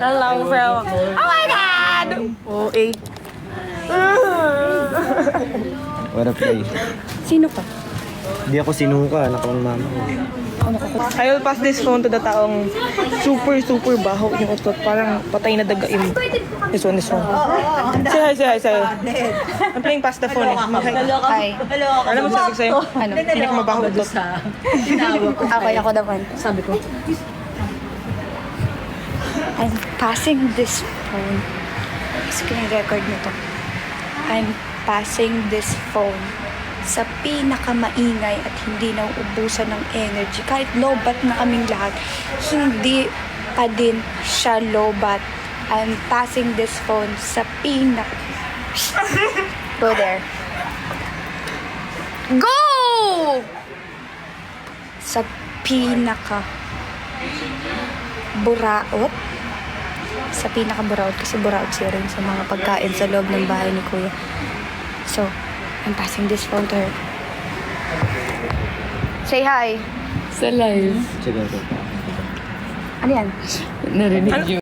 Hello, bro. Oh my God! Oh, eh. What up, guys? Sino ka? Hindi ako sinuka, nakawang mama ko. I will pass this phone to the taong super baho yung utot. Parang patay na dagaim. This one. Say hi. I'm playing pass the phone eh. Hi. Alam mo sabi ko sa'yo? Ano? Hindi ko mabaho utot. Ako naman. Sabi ko, I'm passing this phone. Screen record nito. I'm passing this phone sa pinakamaingay at hindi nauubusan ng energy. Kahit lobat na kaming lahat, hindi pa din siya lobat. I'm passing this phone sa Go there. Go! Sa buraot. Sa pinaka-buraot kasi buraot siya rin sa mga pagkain sa loob ng bahay ni Kuya. So, I'm passing this phone to her. Say hi. sa live. Siguro. Ano yan? Narinig yun.